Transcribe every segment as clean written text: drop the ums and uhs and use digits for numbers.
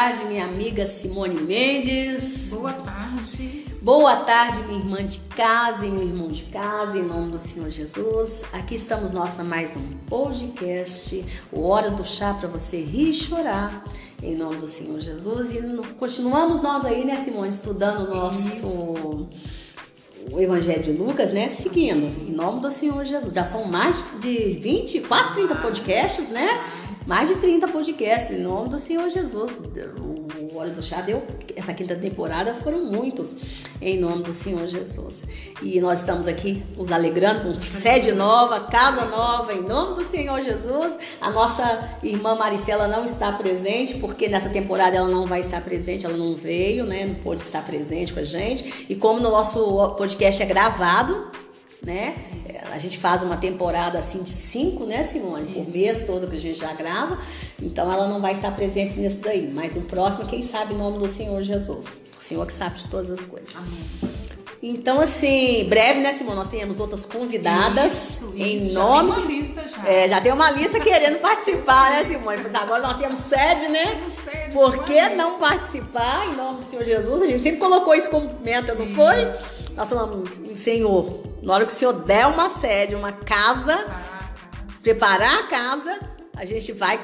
tarde, minha amiga Simone Mendes. Boa tarde. Boa tarde, minha irmã de casa e meu irmão de casa, em nome do Senhor Jesus. Aqui estamos nós para mais um podcast, o Hora do Chá para você rir e chorar, em nome do Senhor Jesus. E continuamos nós aí, né, Simone, estudando o Evangelho de Lucas, né, seguindo, em nome do Senhor Jesus. Já são mais de 20, quase 30 podcasts, né? Mais de 30 podcasts, em nome do Senhor Jesus. O Hora do Chá essa quinta temporada foram muitos, em nome do Senhor Jesus. E nós estamos aqui nos alegrando com sede nova, casa nova, em nome do Senhor Jesus. A nossa irmã Maricela não está presente, porque nessa temporada ela não vai estar presente, ela não veio, né? Não pôde estar presente com a gente. E como no nosso podcast é gravado, né? A gente faz uma temporada assim de 5, né, Simone? Por mês todo que a gente já grava. Então ela não vai estar presente nisso aí. Mas no próximo, quem sabe, em nome do Senhor Jesus. O Senhor que sabe de todas as coisas. Amém. Então, assim, breve, né, Simone? Nós temos outras convidadas. Isso, em já nome. tem uma lista já. Já tem uma lista querendo participar, né, Simone? Mas agora nós temos sede, né? Por que não participar em nome do Senhor Jesus? A gente sempre colocou isso como meta, não foi? Nós falamos, Senhor, na hora que o Senhor der uma sede, uma casa, preparar a casa, a gente vai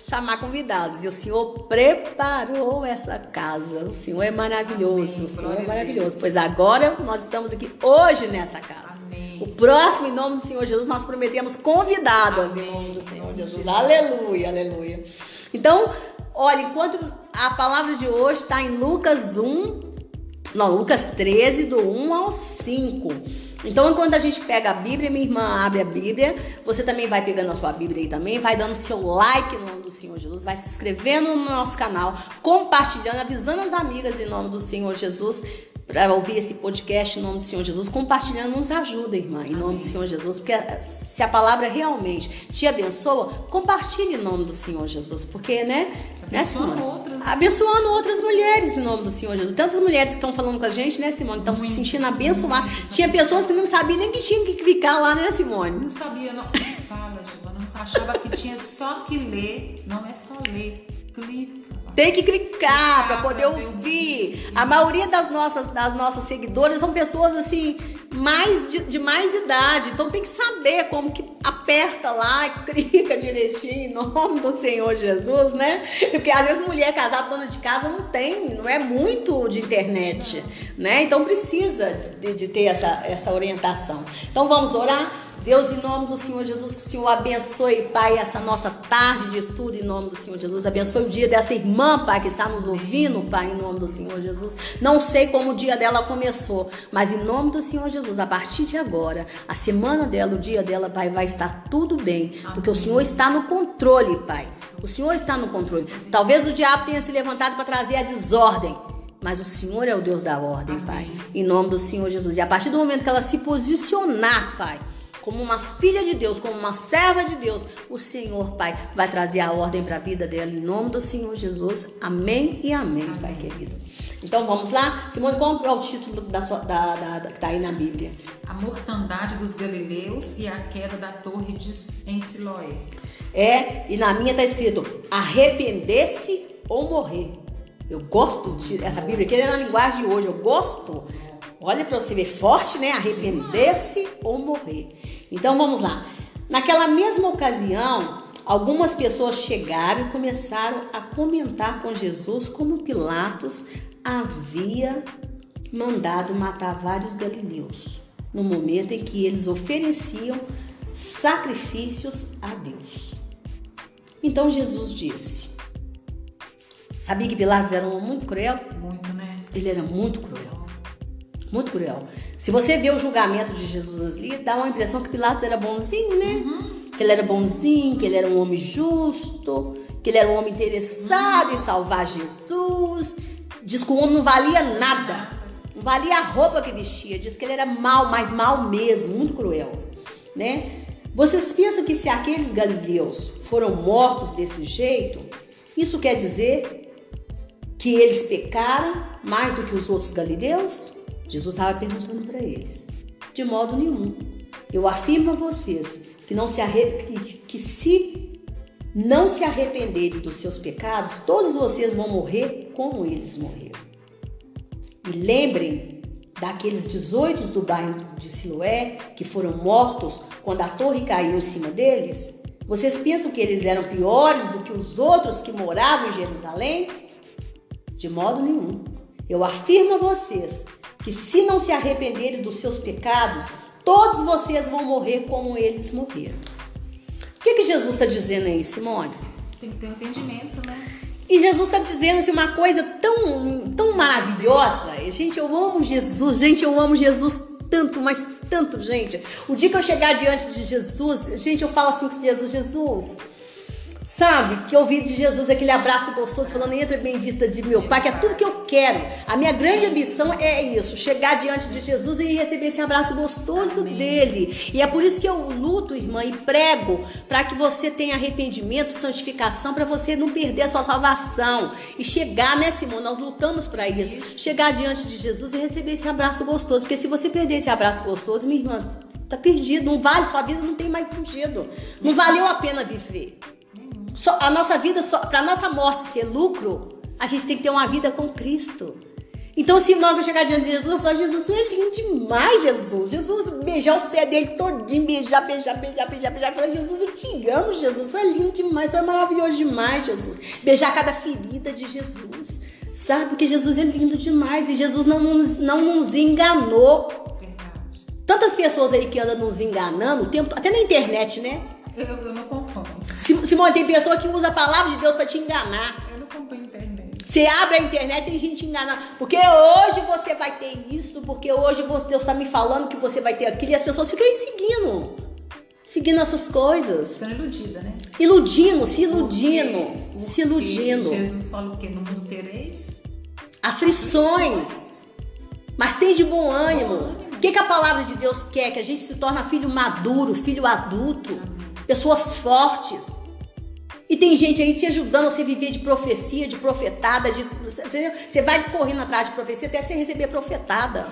chamar convidados. E o Senhor preparou essa casa. O Senhor é maravilhoso. Amém. O Senhor é maravilhoso. Pois agora nós estamos aqui hoje nessa casa. Amém. O próximo, em nome do Senhor Jesus, nós prometemos convidadas. Amém. Em nome do Senhor Jesus. Aleluia, aleluia. Então, olha, enquanto a palavra de hoje está em Lucas 13, do 1 ao 5. Então, enquanto a gente pega a Bíblia, minha irmã abre a Bíblia, você também vai pegando a sua Bíblia aí também, vai dando seu like no nome do Senhor Jesus, vai se inscrevendo no nosso canal, compartilhando, avisando as amigas em nome do Senhor Jesus, para ouvir esse podcast em nome do Senhor Jesus, compartilhando, nos ajuda, irmã, em nome do Senhor Jesus, porque se a palavra realmente te abençoa, compartilhe em nome do Senhor Jesus, porque, né? Abençoando outras mulheres em nome do Senhor Jesus. Tantas mulheres que estão falando com a gente, né, Simone? Estão se sentindo abençoadas. Tinha pessoas que não sabiam nem que tinham que clicar lá, né, Simone? Não sabia, não. Fala, Giovana, não achava que tinha só que ler. Não é só ler, clica. Tem que clicar para poder ouvir. A maioria das nossas seguidoras são pessoas assim, de mais idade. Então tem que saber como que aperta lá e clica direitinho em nome do Senhor Jesus, né? Porque às vezes mulher casada, dona de casa, não é muito de internet, né? Então precisa de ter essa orientação. Então vamos orar? Deus, em nome do Senhor Jesus, que o Senhor abençoe, Pai, essa nossa tarde de estudo, em nome do Senhor Jesus. Abençoe o dia dessa irmã, Pai, que está nos ouvindo, Pai, em nome do Senhor Jesus. Não sei como o dia dela começou, mas em nome do Senhor Jesus, a partir de agora, a semana dela, o dia dela, Pai, vai estar tudo bem, porque o Senhor está no controle, Pai. O Senhor está no controle. Talvez o diabo tenha se levantado para trazer a desordem, mas o Senhor é o Deus da ordem, Pai, em nome do Senhor Jesus. E a partir do momento que ela se posicionar, Pai, como uma filha de Deus, como uma serva de Deus, o Senhor, Pai, vai trazer a ordem para a vida dela, em nome do Senhor Jesus. Amém e amém, Pai querido. Então vamos lá? Simone, qual é o título que está aí na Bíblia? A mortandade dos galileus e a queda da torre em Siloé. E na minha está escrito, arrepender-se ou morrer. Eu gosto dessa Bíblia, que é na linguagem de hoje, eu gosto. Olha para você ver, forte, né? Arrepender-se ou morrer. Então vamos lá. Naquela mesma ocasião, algumas pessoas chegaram e começaram a comentar com Jesus como Pilatos havia mandado matar vários galileus, no momento em que eles ofereciam sacrifícios a Deus. Então Jesus disse: sabia que Pilatos era um homem muito cruel? Muito, né? Ele era muito cruel. Muito cruel. Se você vê o julgamento de Jesus ali, dá uma impressão que Pilatos era bonzinho, né? Que ele era bonzinho, que ele era um homem justo, que ele era um homem interessado em salvar Jesus. Diz que o homem não valia nada. Não valia a roupa que vestia. Diz que ele era mau, mas mau mesmo, muito cruel, né? Vocês pensam que se aqueles galileus foram mortos desse jeito, isso quer dizer que eles pecaram mais do que os outros galileus? Jesus estava perguntando para eles. De modo nenhum. Eu afirmo a vocês que se não se arrependerem dos seus pecados, todos vocês vão morrer como eles morreram. E lembrem daqueles 18 do bairro de Siloé que foram mortos quando a torre caiu em cima deles. Vocês pensam que eles eram piores do que os outros que moravam em Jerusalém? De modo nenhum. Eu afirmo a vocês que se não se arrependerem dos seus pecados, todos vocês vão morrer como eles morreram. O que Jesus está dizendo aí, Simone? Tem que ter arrependimento, né? E Jesus está dizendo assim, uma coisa tão maravilhosa. Gente, eu amo Jesus. Gente, eu amo Jesus tanto, mas tanto, gente. O dia que eu chegar diante de Jesus, gente, eu falo assim com Jesus, sabe? Que eu ouvi de Jesus aquele abraço gostoso, falando, entra bendita de meu Pai, que é tudo que eu quero. A minha grande ambição é isso, chegar diante de Jesus e receber esse abraço gostoso dele. E é por isso que eu luto, irmã, e prego para que você tenha arrependimento, santificação, para você não perder a sua salvação. E chegar, né, Simone? Nós lutamos para isso. Chegar diante de Jesus e receber esse abraço gostoso. Porque se você perder esse abraço gostoso, minha irmã, tá perdido. Não vale, sua vida não tem mais sentido. Não valeu a pena viver. A nossa vida, para a nossa morte ser lucro, a gente tem que ter uma vida com Cristo. Então, se nós chegar diante de Jesus, eu falo, Jesus, você é lindo demais, Jesus. Jesus, beijar o pé dele todinho, beijar. Falar, Jesus, eu te amo, Jesus. Você é lindo demais, você é maravilhoso demais, Jesus. Beijar cada ferida de Jesus, sabe? Porque Jesus é lindo demais e Jesus não nos enganou. Verdade. Tantas pessoas aí que andam nos enganando, o tempo, até na internet, né? Eu não acompanho. Simone, tem pessoa que usa a palavra de Deus para te enganar. Eu não acompanho a internet. Você abre a internet e tem gente enganando. Porque hoje você vai ter isso, porque hoje Deus está me falando que você vai ter aquilo. E as pessoas ficam aí seguindo essas coisas. Sendo iludida, né? Se iludindo. Jesus falou que no mundo tereis aflições. Mas tem de bom ânimo. O que a palavra de Deus quer? Que a gente se torne filho maduro, filho adulto. Pessoas fortes. E tem gente aí te ajudando a você viver de profecia, de profetada. Você vai correndo atrás de profecia até você receber profetada.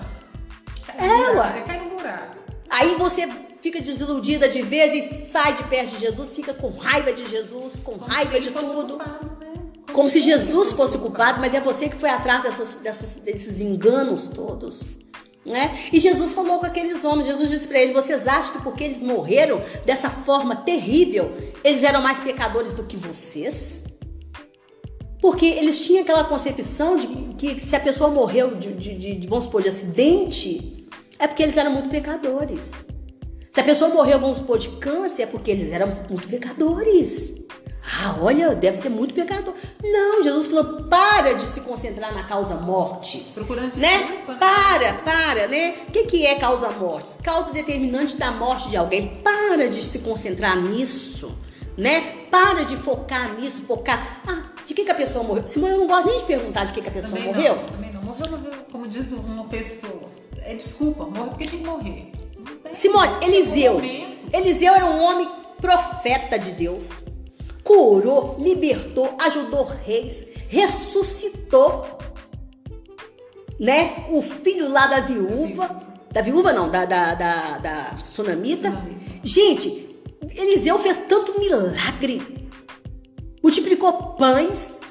Você cai no buraco. Aí você fica desiludida de vez e sai de perto de Jesus, fica com raiva de Jesus, com raiva de tudo. Culpado, né? Como se Jesus fosse culpado, mas é você que foi atrás desses enganos todos. Né? E Jesus falou com aqueles homens, Jesus disse para eles, vocês acham que porque eles morreram dessa forma terrível, eles eram mais pecadores do que vocês? Porque eles tinham aquela concepção de que se a pessoa morreu vamos supor, de acidente, é porque eles eram muito pecadores. Se a pessoa morreu, vamos supor, de câncer, é porque eles eram muito pecadores. Ah, olha, deve ser muito pecador. Não, Jesus falou, para de se concentrar na causa morte. Procurando né? desculpa. Para, né? O que é causa morte? Causa determinante da morte de alguém. Para de se concentrar nisso, né? Para de focar nisso, de que a pessoa morreu? Simone, eu não gosto nem de perguntar de que a pessoa morreu. Também não. Morreu, como diz uma pessoa. Desculpa, morreu porque tinha que morrer. Simone, Eliseu era um homem profeta de Deus. Curou, libertou, ajudou reis, ressuscitou, né? O filho lá da sunamita. Gente, Eliseu fez tanto milagre, multiplicou pães.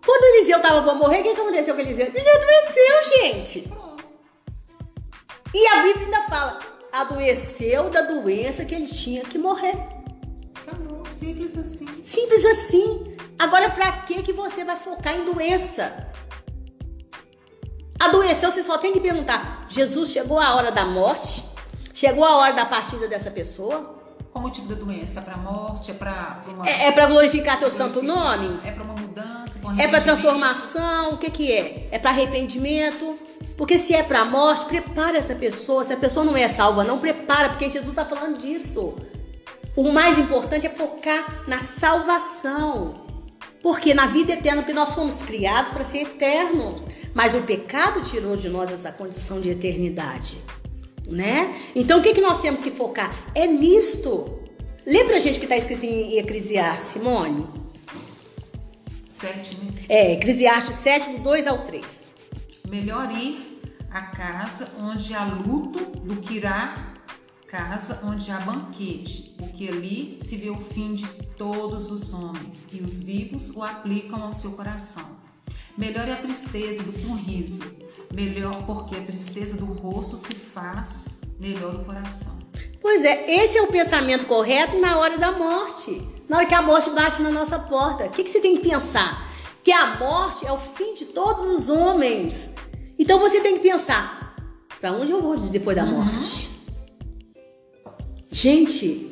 Quando Eliseu estava para morrer, o que aconteceu com Eliseu? Eliseu adoeceu, gente. E a Bíblia ainda fala, adoeceu da doença que ele tinha que morrer. Simples assim. Simples assim. Agora, pra que você vai focar em doença? Adoeceu, você só tem que perguntar, Jesus, chegou a hora da morte? Chegou a hora da partida dessa pessoa? Qual o motivo da doença? É pra morte? É pra uma... É pra glorificar teu santo nome? É pra uma mudança? É pra transformação? O que é? É pra arrependimento? Porque se é pra morte, prepara essa pessoa. Se a pessoa não é salva, não prepara, porque Jesus tá falando disso. O mais importante é focar na salvação. Porque na vida eterna, porque nós fomos criados para ser eternos. Mas o pecado tirou de nós essa condição de eternidade. Né? Então o que nós temos que focar? É nisto. Lembra a gente que está escrito em Eclesiastes, Simone? 7, né? Eclesiastes 7, do 2 ao 3. Melhor ir à casa onde há luto do que ir à casa onde há banquete, porque porque ali se vê o fim de todos os homens, e os vivos o aplicam ao seu coração. Melhor é a tristeza do que um riso, melhor porque a tristeza do rosto se faz melhor o coração. Pois é, esse é o pensamento correto na hora da morte. Na hora que a morte bate na nossa porta. O que você tem que pensar? Que a morte é o fim de todos os homens. Então você tem que pensar, para onde eu vou depois da morte? Gente,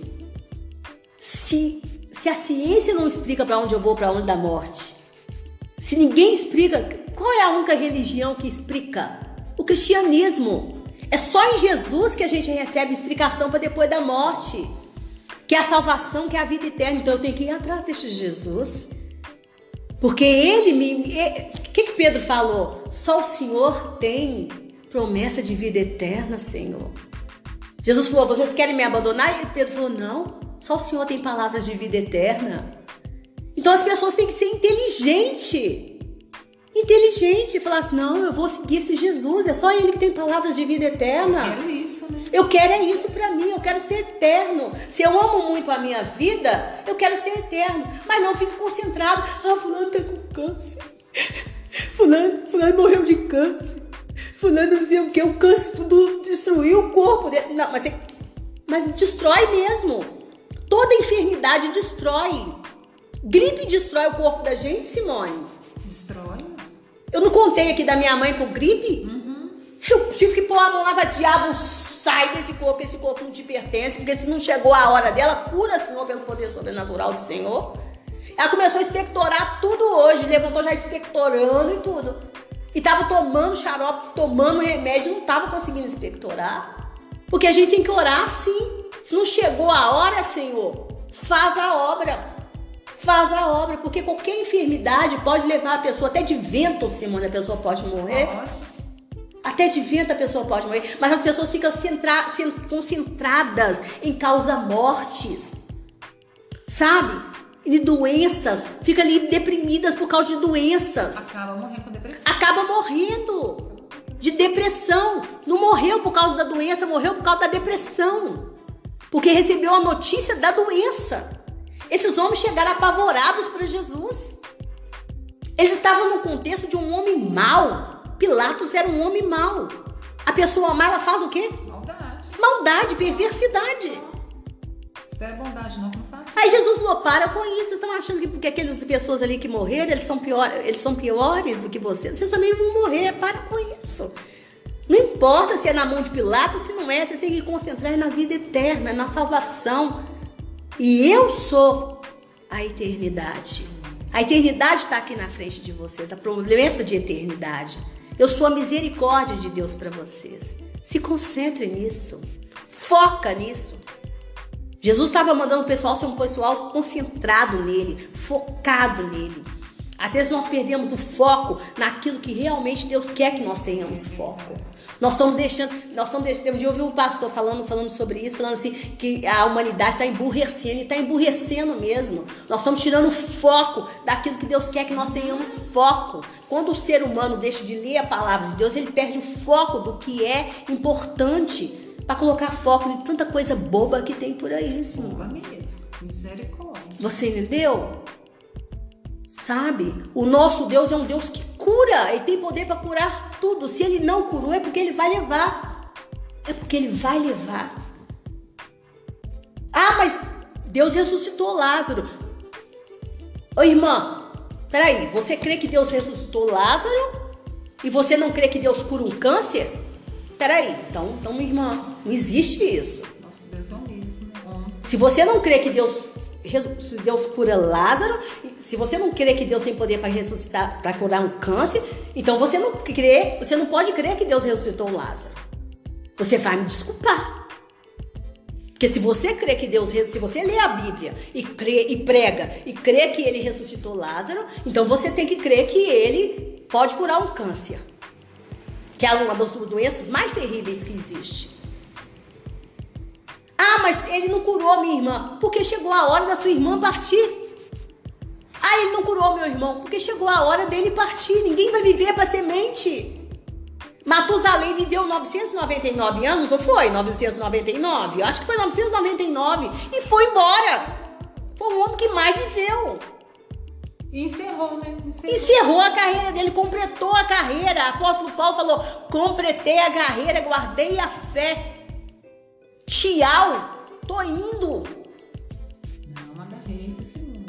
se a ciência não explica para onde eu vou, para onde da morte, se ninguém explica, qual é a única religião que explica? O cristianismo. É só em Jesus que a gente recebe explicação para depois da morte, que é a salvação, que é a vida eterna. Então eu tenho que ir atrás desse Jesus, porque o que Pedro falou? Só o Senhor tem promessa de vida eterna, Senhor. Jesus falou, vocês querem me abandonar? E Pedro falou, não, só o Senhor tem palavras de vida eterna. Então as pessoas têm que ser inteligente, falar assim, não, eu vou seguir esse Jesus, é só ele que tem palavras de vida eterna. Eu quero isso, né? Eu quero isso pra mim, eu quero ser eterno. Se eu amo muito a minha vida, eu quero ser eterno. Mas não fico concentrado, fulano tá com câncer, fulano morreu de câncer, fulano não sei o que, o câncer destruiu o corpo dele. Não, mas destrói mesmo. Toda enfermidade destrói. Gripe destrói o corpo da gente, Simone? Destrói. Eu não contei aqui da minha mãe com gripe? Eu tive que pôr a mão lá, diabo, sai desse corpo, esse corpo não te pertence, porque se não chegou a hora dela, cura, Senhor, pelo poder sobrenatural do Senhor. Ela começou a expectorar tudo hoje, levantou já expectorando e tudo. E tava tomando xarope, tomando remédio, não tava conseguindo expectorar. Porque a gente tem que orar sim. Se não chegou a hora, Senhor, faz a obra. Faz a obra, porque qualquer enfermidade pode levar a pessoa, até de vento, Simone, a pessoa pode morrer. Pode. Até de vento a pessoa pode morrer, mas as pessoas ficam concentradas em causar mortes, sabe? E doenças, ficam ali deprimidas por causa de doenças. Acaba morrendo com depressão. Acaba morrendo de depressão. Não morreu por causa da doença, morreu por causa da depressão. Porque recebeu a notícia da doença. Esses homens chegaram apavorados para Jesus. Eles estavam no contexto de um homem mau. Pilatos era um homem mau. A pessoa má, ela faz o quê? Maldade, perversidade. Espera bondade, não faz. Aí Jesus falou, para com isso. Vocês estão achando que porque aquelas pessoas ali que morreram, eles são piores do que vocês. Vocês também vão morrer, para com isso. Não importa se é na mão de Pilatos, se não é. Vocês têm que concentrar na vida eterna, na salvação. E eu sou a eternidade. A eternidade está aqui na frente de vocês. A promessa de eternidade. Eu sou a misericórdia de Deus para vocês. Se concentre nisso. Foca nisso. Jesus estava mandando o pessoal ser um pessoal concentrado nele, focado nele. Às vezes nós perdemos o foco naquilo que realmente Deus quer que nós tenhamos foco. Nós estamos deixando, um dia eu ouvi o pastor falando sobre isso, falando assim, que a humanidade está emburrecendo, e está emburrecendo mesmo. Nós estamos tirando o foco daquilo que Deus quer que nós tenhamos foco. Quando o ser humano deixa de ler a palavra de Deus, ele perde o foco do que é importante, para colocar foco em tanta coisa boba que tem por aí, Senhor. Boba mesmo, misericórdia. Você entendeu? Sabe? O nosso Deus é um Deus que cura. Ele tem poder para curar tudo. Se ele não curou, é porque ele vai levar. É porque ele vai levar. Ah, mas Deus ressuscitou Lázaro. Ô irmã, peraí. Você crê que Deus ressuscitou Lázaro? E você não crê que Deus cura um câncer? Peraí. Então, minha irmã, não existe isso. Nosso Deus é o mesmo. Se você não crê que Deus cura Lázaro, se você não crê que Deus tem poder para ressuscitar, para curar um câncer, então você não pode crer que Deus ressuscitou Lázaro. Você vai me desculpar. Porque se você crê que Deus, se você lê a Bíblia e prega e crê que ele ressuscitou Lázaro, então você tem que crer que ele pode curar um câncer, que é uma das doenças mais terríveis que existe. Ah, mas ele não curou minha irmã, porque chegou a hora da sua irmã partir. Ah, ele não curou meu irmão, porque chegou a hora dele partir. Ninguém vai viver para semente. Matusalém viveu 999 anos, não foi? 999? Acho que foi 999 e foi embora. Foi o homem que mais viveu. E encerrou, né? Encerrou a carreira dele, completou a carreira. O apóstolo Paulo falou: completei a carreira, guardei a fé. Tchau, tô indo. Não, manda rei desse mundo.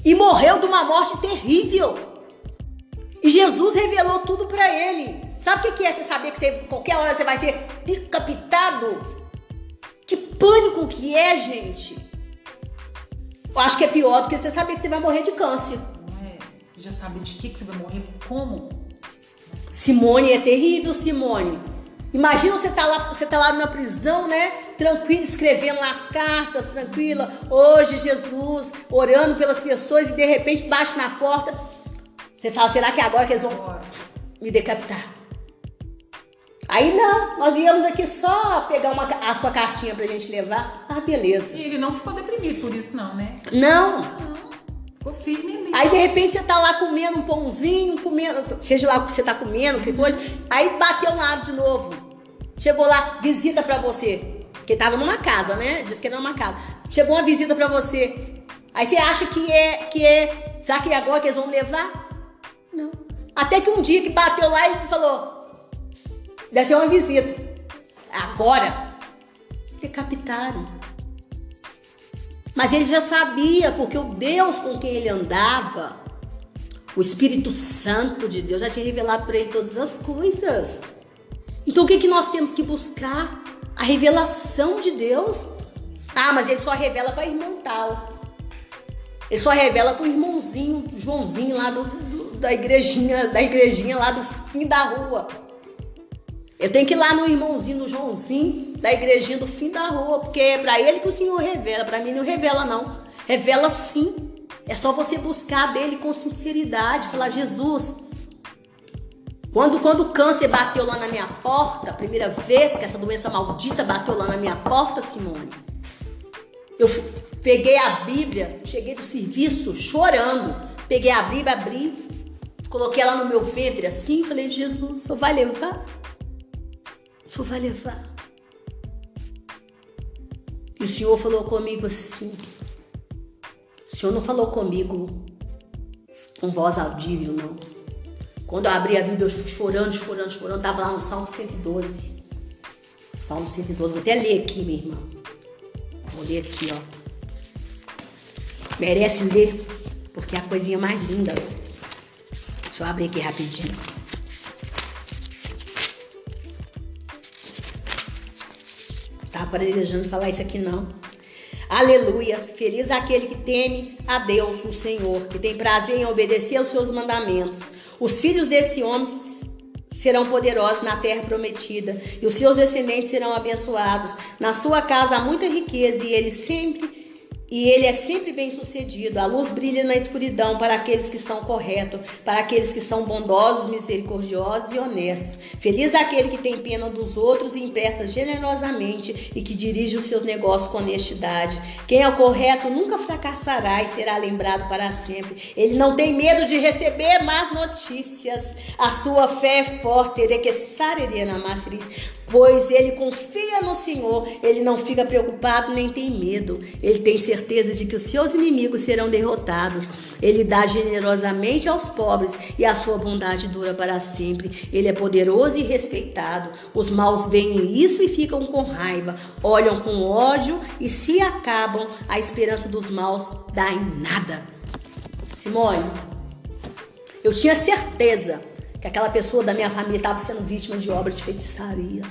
E morreu de uma morte terrível. E Jesus revelou tudo para ele. Sabe o que é você saber que qualquer hora você vai ser decapitado? Que pânico que é, gente. Eu acho que é pior do que você saber que você vai morrer de câncer. Não é? Você já sabe de que você vai morrer, como? Simone, é terrível, Simone. Imagina você tá lá numa prisão, né? Tranquila, escrevendo lá as cartas, tranquila. Hoje, Jesus, orando pelas pessoas e de repente bate na porta. Você fala, será que é agora que eles vão me decapitar? Aí não, nós viemos aqui só pegar a sua cartinha pra gente levar. Ah, beleza. E ele não ficou deprimido por isso não, né? Não. Ficou firme ali. Aí de repente você tá lá comendo um pãozinho, seja lá o que você tá comendo, que coisa. Aí bateu lá de novo. Chegou lá, visita pra você. Porque tava numa casa, né? Diz que era numa casa. Chegou uma visita pra você. Aí você acha que é. Será que é agora que eles vão levar? Não. Até que um dia que bateu lá e falou: deve ser uma visita. Agora, decapitaram. Mas ele já sabia, porque o Deus com quem ele andava, o Espírito Santo de Deus, já tinha revelado para ele todas as coisas. Então o que nós temos que buscar? A revelação de Deus. Ah, mas ele só revela para irmão tal. Ele só revela para o irmãozinho, Joãozinho lá da igrejinha lá do fim da rua. Eu tenho que ir lá no irmãozinho, no Joãozinho, da igrejinha do fim da rua, porque é pra ele que o Senhor revela, pra mim não revela não. Revela sim. É só você buscar dele com sinceridade, falar: Jesus, quando o câncer bateu lá na minha porta, a primeira vez que essa doença maldita bateu lá na minha porta, Simone, eu peguei a Bíblia, cheguei do serviço chorando, peguei a Bíblia, abri, coloquei ela no meu ventre assim, e falei: Jesus, o Senhor vai levar? O Senhor vai levar? E o Senhor falou comigo assim. O Senhor não falou comigo com voz audível, não. Quando eu abri a Bíblia, eu fui chorando. Estava lá no Salmo 112. Salmo 112. Vou até ler aqui, minha irmã. Vou ler aqui, ó. Merece ler, porque é a coisinha mais linda. Deixa eu abrir aqui rapidinho. Tá planejando falar isso aqui não. Aleluia, feliz aquele que teme a Deus, o Senhor, que tem prazer em obedecer aos seus mandamentos. Os filhos desse homem serão poderosos na terra prometida, e os seus descendentes serão abençoados. Na sua casa há muita riqueza, e ele é sempre bem sucedido. A luz brilha na escuridão para aqueles que são corretos, para aqueles que são bondosos, misericordiosos e honestos. Feliz aquele que tem pena dos outros e empresta generosamente e que dirige os seus negócios com honestidade. Quem é o correto nunca fracassará e será lembrado para sempre. Ele não tem medo de receber más notícias. A sua fé é forte, pois ele confia no Senhor, ele não fica preocupado nem tem medo. Ele tem certeza de que os seus inimigos serão derrotados. Ele dá generosamente aos pobres e a sua bondade dura para sempre. Ele é poderoso e respeitado. Os maus veem isso e ficam com raiva, olham com ódio e se acabam. A esperança dos maus dá em nada. Simone, eu tinha certeza que aquela pessoa da minha família estava sendo vítima de obra de feitiçaria.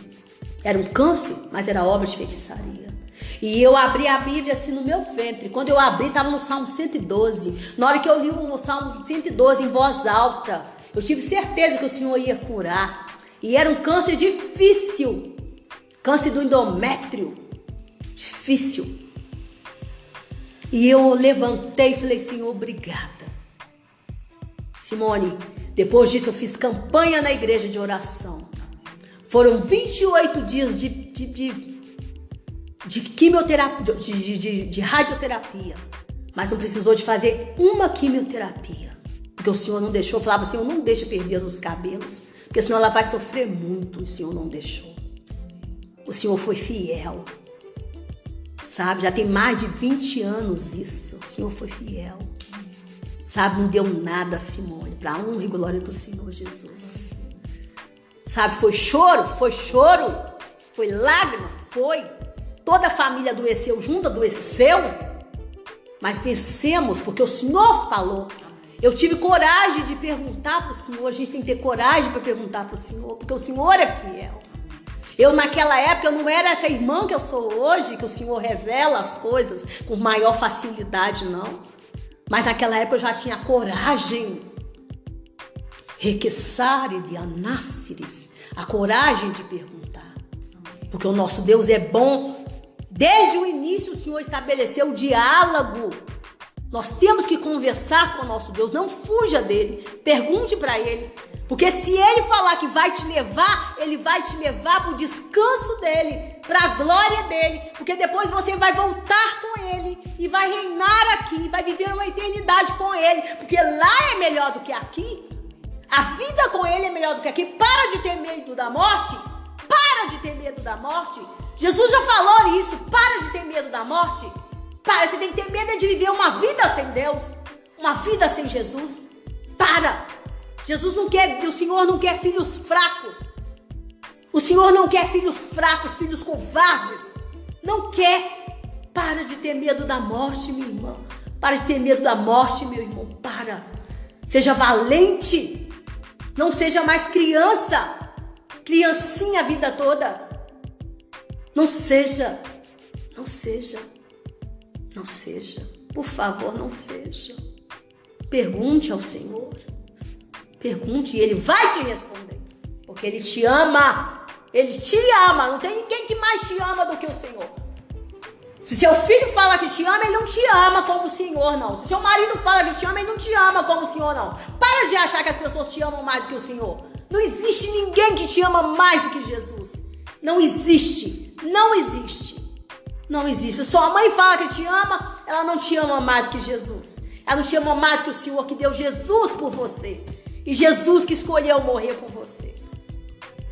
Era um câncer, mas era obra de feitiçaria. E eu abri a Bíblia assim no meu ventre. Quando eu abri, estava no Salmo 112. Na hora que eu li o Salmo 112 em voz alta, eu tive certeza que o Senhor ia curar. E era um câncer difícil. Câncer do endométrio. Difícil. E eu levantei e falei: Senhor, obrigada. Simone, depois disso eu fiz campanha na igreja de oração. Foram 28 dias de quimioterapia, de radioterapia. Mas não precisou de fazer uma quimioterapia. Porque o Senhor não deixou, eu falava: Senhor, não deixa perder os cabelos. Porque senão ela vai sofrer muito. O Senhor não deixou. O Senhor foi fiel. Sabe, já tem mais de 20 anos isso. O Senhor foi fiel. Sabe, não deu nada, Simone, para a honra e glória do Senhor Jesus. Sabe, foi choro, foi lágrima, foi. Toda a família adoeceu junto, adoeceu. Mas vencemos, porque o Senhor falou. Eu tive coragem de perguntar para o Senhor. A gente tem que ter coragem para perguntar para o Senhor, porque o Senhor é fiel. Eu naquela época eu não era essa irmã que eu sou hoje, que o Senhor revela as coisas com maior facilidade, não. Mas naquela época eu já tinha coragem. Requesare de anáceres, a coragem de perguntar. Porque o nosso Deus é bom. Desde o início o Senhor estabeleceu o diálogo. Nós temos que conversar com o nosso Deus. Não fuja dele. Pergunte para ele. Porque se ele falar que vai te levar, ele vai te levar para o descanso dele, para a glória dele. Porque depois você vai voltar com ele e vai reinar aqui, vai viver uma eternidade com ele. Porque lá é melhor do que aqui. A vida com ele é melhor do que aqui. Para de ter medo da morte. Para de ter medo da morte. Jesus já falou isso. Para de ter medo da morte. Para, você tem que ter medo de viver uma vida sem Deus. Uma vida sem Jesus. Para. Jesus não quer, o Senhor não quer filhos fracos. O Senhor não quer filhos fracos, filhos covardes. Não quer. Para de ter medo da morte, minha irmã. Para de ter medo da morte, meu irmão. Para. Seja valente. Não seja mais criança. Criancinha a vida toda. Não seja. Não seja. Não seja. Por favor, não seja. Pergunte ao Senhor. Pergunte e Ele vai te responder. Porque Ele te ama. Ele te ama. Não tem ninguém que mais te ama do que o Senhor. Se seu filho fala que te ama, ele não te ama como o Senhor, não. Se seu marido fala que te ama, ele não te ama como o Senhor, não. Para de achar que as pessoas te amam mais do que o Senhor. Não existe ninguém que te ama mais do que Jesus. Não existe. Não existe. Não existe. Se sua mãe fala que te ama, ela não te ama mais do que Jesus. Ela não te ama mais do que o Senhor que deu Jesus por você. E Jesus que escolheu morrer por você.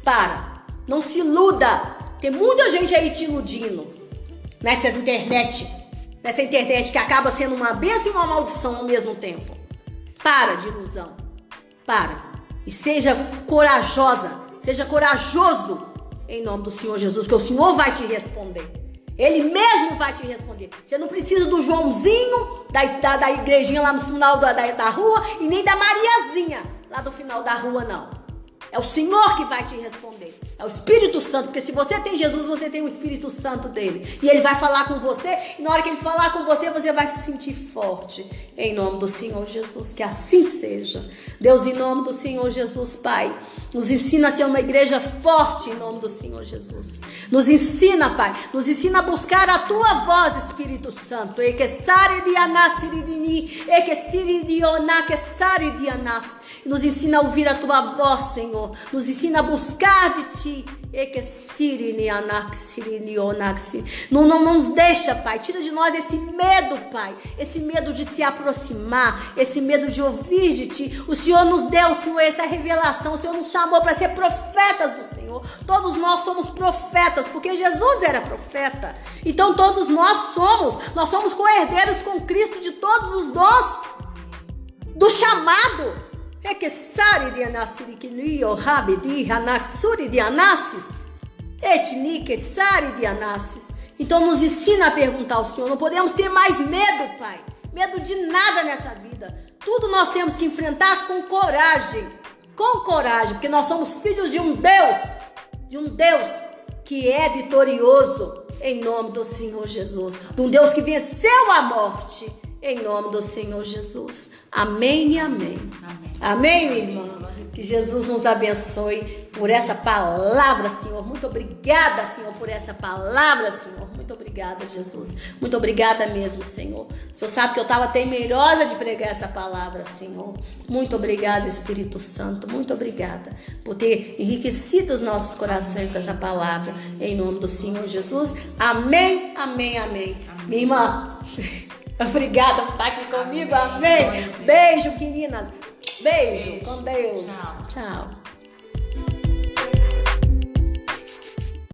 Para. Não se iluda. Tem muita gente aí te iludindo. Nessa internet que acaba sendo uma bênção e uma maldição ao mesmo tempo. Para de ilusão. Para. E seja corajosa. Seja corajoso em nome do Senhor Jesus, porque o Senhor vai te responder. Ele mesmo vai te responder. Você não precisa do Joãozinho da igrejinha lá no final da rua e nem da Mariazinha lá do final da rua, não. É o Senhor que vai te responder. É o Espírito Santo. Porque se você tem Jesus, você tem o Espírito Santo dele. E ele vai falar com você. E na hora que ele falar com você, você vai se sentir forte. Em nome do Senhor Jesus. Que assim seja. Deus, em nome do Senhor Jesus, Pai. Nos ensina a ser uma igreja forte em nome do Senhor Jesus. Nos ensina, Pai. Nos ensina a buscar a Tua voz, Espírito Santo. Nos ensina a ouvir a Tua voz, Senhor. Nos ensina a buscar de Ti. Não nos deixa, Pai. Tira de nós esse medo, Pai. Esse medo de se aproximar. Esse medo de ouvir de Ti. O Senhor nos deu, Senhor, essa revelação. O Senhor nos chamou para ser profetas do Senhor. Todos nós somos profetas, porque Jesus era profeta. Então todos nós somos co-herdeiros com Cristo de todos os dons do chamado. Então nos ensina a perguntar ao Senhor. Não podemos ter mais medo, Pai. Medo de nada nessa vida. Tudo nós temos que enfrentar com coragem. Com coragem, porque nós somos filhos de um Deus que é vitorioso em nome do Senhor Jesus. De um Deus que venceu a morte em nome do Senhor Jesus. Amém e amém. Amém. Amém, minha irmã. Que Jesus nos abençoe por essa palavra, Senhor. Muito obrigada, Senhor, por essa palavra, Senhor. Muito obrigada, Jesus. Muito obrigada mesmo, Senhor. O Senhor sabe que eu estava temerosa de pregar essa palavra, Senhor. Muito obrigada, Espírito Santo. Muito obrigada por ter enriquecido os nossos corações com essa palavra. Em nome do Senhor Jesus. Amém, amém, amém. Minha irmã, obrigada por estar aqui comigo. Amém. Beijo, meninas. Beijo. Com Deus. Tchau.